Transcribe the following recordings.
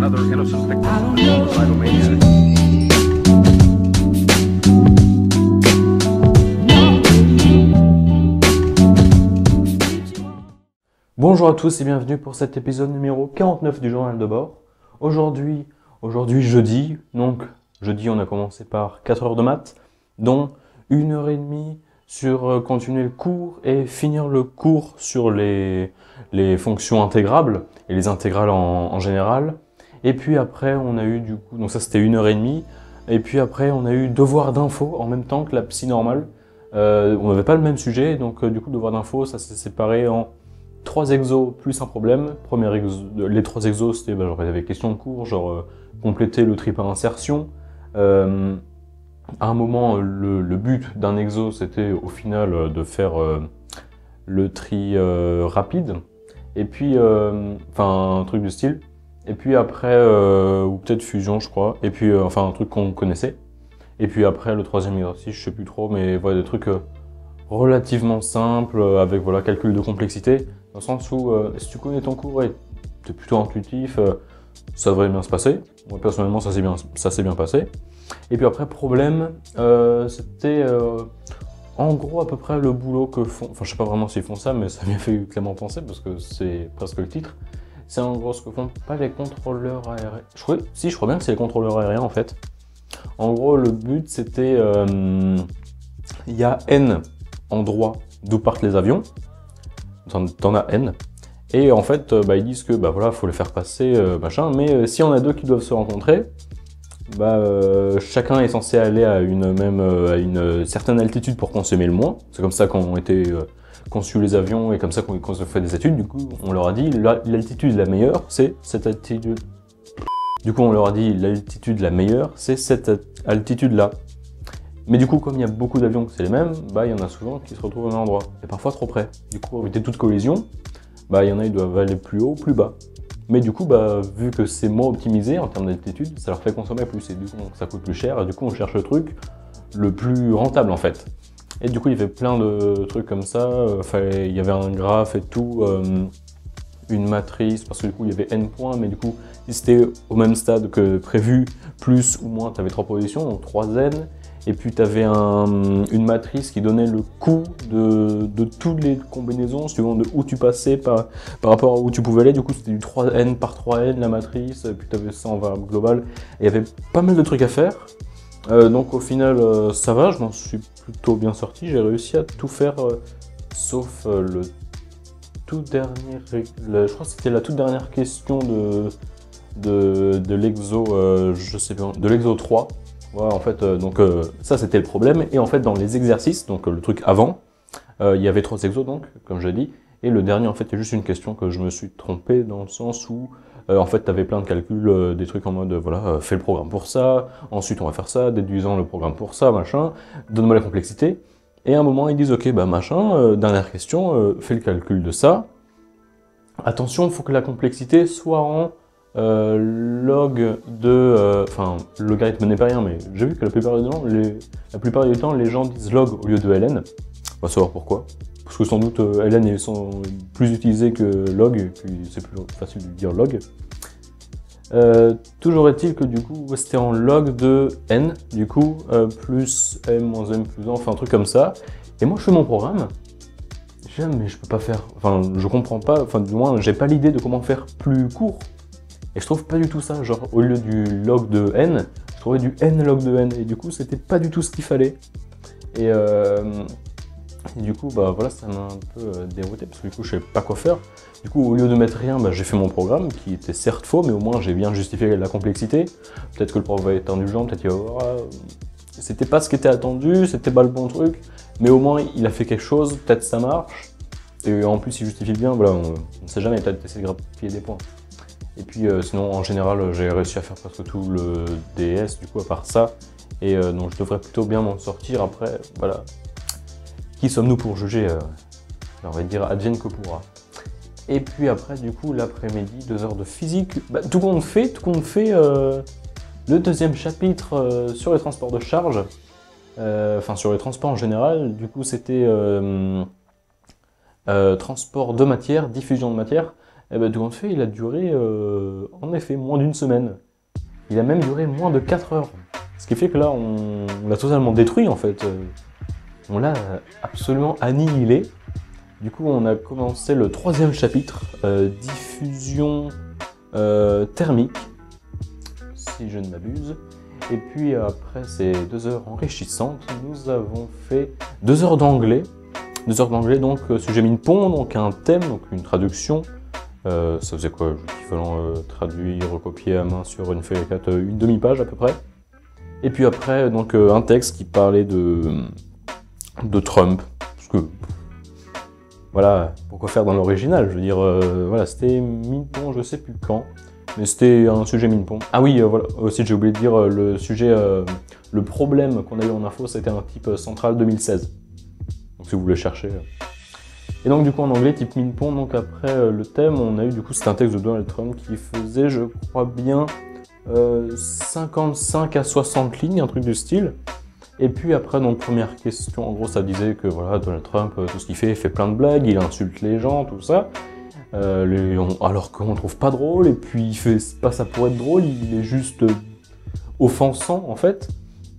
another innocent victim of a homicidal maniac. Bonjour à tous et bienvenue pour cet épisode numéro 49 du journal de bord. Aujourd'hui jeudi, donc jeudi on a commencé par 4 heures de maths, dont 1h30 sur continuer le cours et finir le cours sur les fonctions intégrables et les intégrales en général. Et puis après on a eu du coup, donc ça c'était 1h30, et puis après on a eu devoir d'info en même temps que la psy normale. On n'avait pas le même sujet, donc du coup devoir d'info ça s'est séparé en 3 exos plus un problème. Les 3 exos, c'était genre avec questions de cours, genre compléter le tri par insertion. À un moment, le but d'un exo, c'était au final de faire le tri rapide. Et puis, enfin un truc du style. Et puis après, ou peut-être fusion, je crois. Et puis, enfin un truc qu'on connaissait. Et puis après, le 3e exercice, je sais plus trop, mais voilà, des trucs relativement simples, avec voilà, calcul de complexité. Dans le sens où, si tu connais ton cours et tu es plutôt intuitif, ça devrait bien se passer. Moi, personnellement, ça s'est bien passé. Et puis après, problème, c'était en gros à peu près le boulot que font... Enfin, je sais pas vraiment s'ils font ça, mais ça m'a fait clairement penser, parce que c'est presque le titre. C'est en gros ce que font pas les contrôleurs aériens. Je crois bien que c'est les contrôleurs aériens, en fait. En gros, le but, c'était... il y a N endroits d'où partent les avions. T'en as N. Et en fait, ils disent que voilà, faut les faire passer, machin. Mais si on a deux qui doivent se rencontrer, chacun est censé aller à une certaine altitude pour consommer le moins. C'est comme ça qu'ont été conçus les avions et comme ça qu'on se fait des études. Du coup, on leur a dit l'altitude la meilleure, c'est cette altitude. Du coup, on leur a dit l'altitude la meilleure, c'est cette altitude-là. Mais du coup, comme il y a beaucoup d'avions que c'est les mêmes, il y en a souvent qui se retrouvent au même endroit, et parfois trop près. Du coup, pour éviter toute collision, il y en a, ils doivent aller plus haut, plus bas. Mais du coup, vu que c'est moins optimisé en termes d'altitude, ça leur fait consommer plus, et du coup, ça coûte plus cher, et du coup, on cherche le truc le plus rentable, en fait. Et du coup, il y avait plein de trucs comme ça, il y avait un graphe et tout, une matrice, parce que du coup, il y avait n points, mais du coup, si c'était au même stade que prévu, plus ou moins, tu avais 3 positions, donc 3n, et puis tu avais une matrice qui donnait le coût de toutes les combinaisons, suivant de où tu passais par rapport à où tu pouvais aller. Du coup, c'était du 3n par 3n la matrice, et puis tu avais ça en variable globale. Et il y avait pas mal de trucs à faire. Donc au final, ça va, je m'en suis plutôt bien sorti. J'ai réussi à tout faire, sauf le tout dernier... je crois que c'était la toute dernière question de l'exo, je sais pas, de l'exo 3. Ouais, en fait, ça c'était le problème. Et en fait, dans les exercices, donc le truc avant, il y avait 3 exos, donc, comme je l'ai dit. Et le dernier, en fait, c'est juste une question que je me suis trompé dans le sens où, en fait, tu avais plein de calculs, des trucs en mode, voilà, fais le programme pour ça, ensuite on va faire ça, déduisant le programme pour ça, machin, donne-moi la complexité. Et à un moment, ils disent, ok, machin, dernière question, fais le calcul de ça. Attention, il faut que la complexité soit en log de... Enfin, logarithme n'est pas rien, mais j'ai vu que la plupart du temps, les gens disent log au lieu de ln. On va savoir pourquoi. Parce que sans doute, ln ils sont plus utilisés que log, et puis c'est plus facile de dire log. Toujours est-il que du coup, c'était en log de n, du coup, plus m moins m plus 1, enfin un truc comme ça. Et moi, je fais mon programme. Mais je peux pas faire... Enfin, je comprends pas, enfin du moins, j'ai pas l'idée de comment faire plus court. Et je trouve pas du tout ça, genre au lieu du log de n, je trouvais du n log de n, et du coup c'était pas du tout ce qu'il fallait. Et du coup voilà, ça m'a un peu dérouté, parce que du coup je savais pas quoi faire. Du coup au lieu de mettre rien, j'ai fait mon programme, qui était certes faux, mais au moins j'ai bien justifié la complexité. Peut-être que le prof va être indulgent, peut-être qu'il va voir... C'était pas ce qui était attendu, c'était pas le bon truc, mais au moins il a fait quelque chose, peut-être ça marche. Et en plus il justifie bien, voilà, on sait jamais, peut-être essayer de grappiller des points. Et puis sinon, en général, j'ai réussi à faire presque tout le DS, du coup, à part ça. Et donc, je devrais plutôt bien m'en sortir. Après, voilà. Qui sommes-nous pour juger on va dire advienne que pourra. Et puis après, du coup, l'après-midi, 2 heures de physique. Tout compte fait, le 2e chapitre sur les transports de charge. Enfin, sur les transports en général. Du coup, c'était transport de matière, diffusion de matière. Et ben, tout compte fait, il a duré, en effet, moins d'une semaine. Il a même duré moins de 4 heures. Ce qui fait que là, on l'a totalement détruit, en fait. On l'a absolument annihilé. Du coup, on a commencé le 3e chapitre, diffusion thermique, si je ne m'abuse. Et puis après ces 2 heures enrichissantes, nous avons fait 2 heures d'anglais. 2 heures d'anglais, donc sujet Minpon, donc un thème, donc une traduction. Ça faisait quoi, l'équivalent traduit, recopié à main sur une feuille A4, une demi-page à peu près. Et puis après, donc un texte qui parlait de Trump, parce que voilà, pourquoi faire dans l'original, je veux dire, voilà, c'était Minpon, je sais plus quand, mais c'était un sujet Minpon. Ah oui, voilà, aussi j'ai oublié de dire, le sujet, le problème qu'on a eu en info, c'était un type central 2016, donc si vous voulez chercher. Et donc du coup en anglais, type Minpon, donc après le thème, on a eu du coup, c'était un texte de Donald Trump qui faisait, je crois bien, 55 à 60 lignes, un truc du style. Et puis après, donc première question, en gros ça disait que voilà, Donald Trump, tout ce qu'il fait plein de blagues, il insulte les gens, tout ça, alors qu'on ne trouve pas drôle, et puis il fait pas ça pour être drôle, il est juste offensant en fait.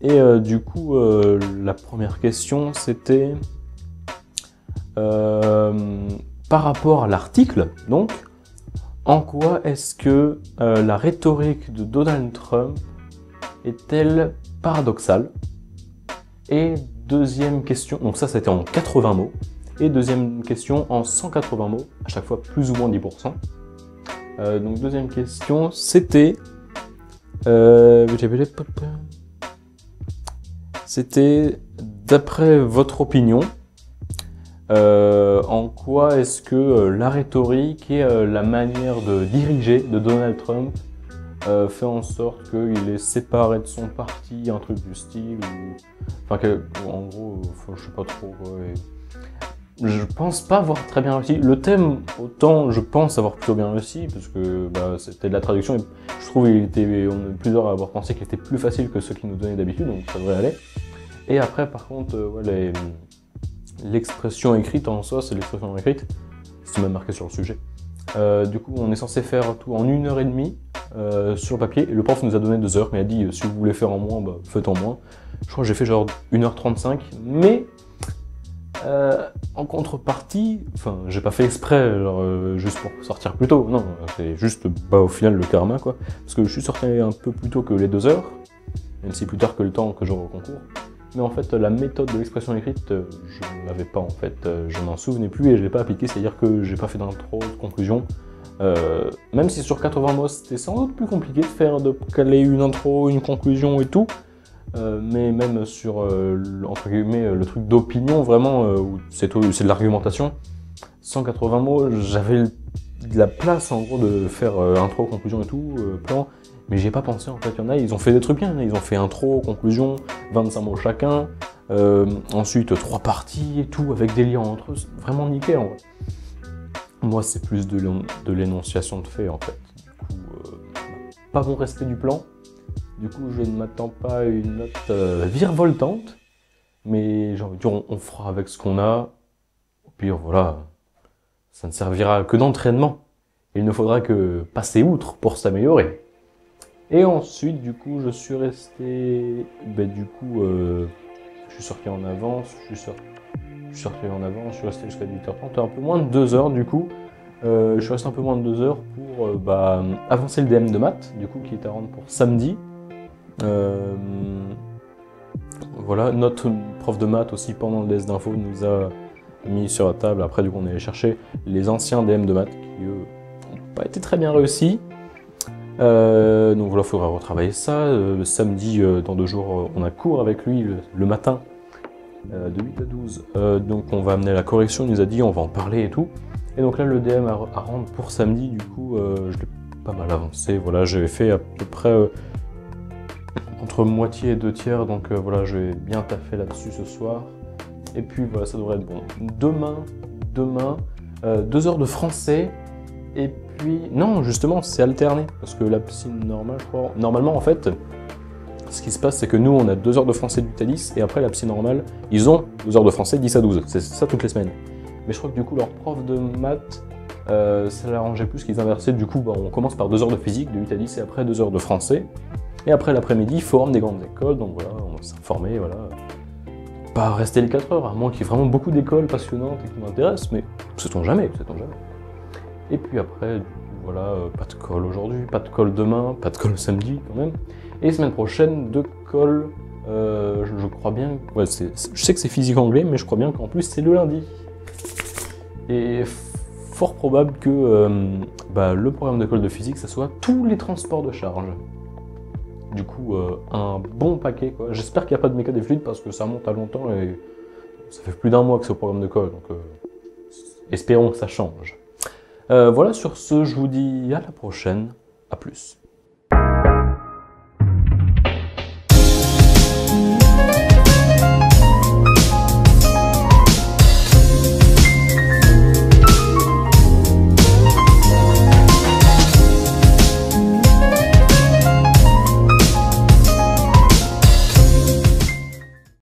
Et du coup, la première question c'était par rapport à l'article, donc, en quoi est-ce que la rhétorique de Donald Trump est-elle paradoxale? Et deuxième question, donc ça c'était en 80 mots, et deuxième question en 180 mots, à chaque fois plus ou moins 10%. Donc deuxième question, c'était... c'était, d'après votre opinion, en quoi est-ce que la rhétorique et la manière de diriger de Donald Trump fait en sorte qu'il est séparé de son parti, un truc du style, ou... Enfin, en gros, je sais pas trop, ouais. Je pense pas avoir très bien réussi. Le thème, autant je pense avoir plutôt bien réussi, parce que bah, c'était de la traduction, et je trouve on est plusieurs à avoir pensé qu'il était plus facile que ceux qui nous donnaient d'habitude, donc ça devrait aller. Et après, par contre, ouais, l'expression écrite en soi, c'est l'expression écrite, c'est même marqué sur le sujet. Du coup, on est censé faire tout en 1h30 sur le papier, et le prof nous a donné 2 heures, mais il a dit si vous voulez faire en moins, bah, faites en moins. Je crois que j'ai fait genre 1h35, mais en contrepartie, enfin, j'ai pas fait exprès, genre, juste pour sortir plus tôt, non, c'est juste bah, au final le karma quoi, parce que je suis sorti un peu plus tôt que les 2 heures, même si plus tard que le temps que j'aurai au concours. Mais en fait, la méthode de l'expression écrite, je ne l'avais pas en fait, je m'en souvenais plus et je l'ai pas appliqué, c'est-à-dire que j'ai pas fait d'intro, de conclusion. Même si sur 80 mots, c'était sans doute plus compliqué de caler une intro, une conclusion et tout, mais même sur, entre guillemets, le truc d'opinion, vraiment, où c'est de l'argumentation, 180 mots, j'avais de la place en gros de faire intro, conclusion et tout, plan. Mais j'y ai pas pensé en fait, il y en a, ils ont fait des trucs bien, ils ont fait intro, conclusion, 25 mots chacun, ensuite 3 parties et tout, avec des liens entre eux, c'est vraiment nickel en vrai. Moi c'est plus de l'énonciation de fait en fait, du coup, pas bon respect du plan, du coup je ne m'attends pas à une note virevoltante, mais j'ai envie de dire, on fera avec ce qu'on a, au pire voilà, ça ne servira que d'entraînement, il ne faudra que passer outre pour s'améliorer. Et ensuite, du coup, je suis resté... Ben, du coup, je suis sorti en avance, je suis resté jusqu'à 18h30, un peu moins de 2 heures, du coup. Je suis resté un peu moins de 2 heures pour avancer le DM de maths, du coup, qui était à rendre pour samedi. Voilà, notre prof de maths aussi, pendant le DS d'info, nous a mis sur la table. Après, du coup, on est allé chercher les anciens DM de maths, qui, eux, n'ont pas été très bien réussis. Donc voilà, il faudra retravailler ça. Samedi, dans 2 jours, on a cours avec lui le matin, de 8 à 12. Donc on va amener la correction, il nous a dit on va en parler et tout. Et donc là, le DM à rendre pour samedi, du coup, je l'ai pas mal avancé. Voilà, j'avais fait à peu près entre moitié et 2 tiers, donc voilà, je vais bien taffer là-dessus ce soir. Et puis voilà, ça devrait être bon. Demain, 2 heures de français. Et puis, non, justement, c'est alterné, parce que la piscine normale, je crois... Normalement, en fait, ce qui se passe, c'est que nous, on a 2 heures de français du Thalys, et après, la piscine normale, ils ont 2 heures de français, 10 à 12. C'est ça toutes les semaines. Mais je crois que du coup, leur prof de maths Ça l'arrangeait plus qu'ils inversaient, du coup, bah, on commence par 2 heures de physique, de 8 à 10, et après 2 heures de français. Et après l'après-midi, forum des grandes écoles, donc voilà, on va s'informer, voilà. Pas rester les 4 heures, à moins qu'il y ait vraiment beaucoup d'écoles passionnantes et qui m'intéressent, mais sait-on jamais, sait-on jamais. Et puis après, voilà, pas de colle aujourd'hui, pas de colle demain, pas de colle samedi quand même. Et semaine prochaine, 2 colles, je crois bien, ouais, je sais que c'est physique anglais, mais je crois bien qu'en plus c'est le lundi. Et fort probable que le programme d'école de physique, ça soit tous les transports de charge. Du coup, un bon paquet, quoi. J'espère qu'il n'y a pas de méca des fluides parce que ça monte à longtemps et ça fait plus d'un mois que c'est au programme d'école, donc espérons que ça change. Voilà, sur ce, je vous dis à la prochaine, à plus.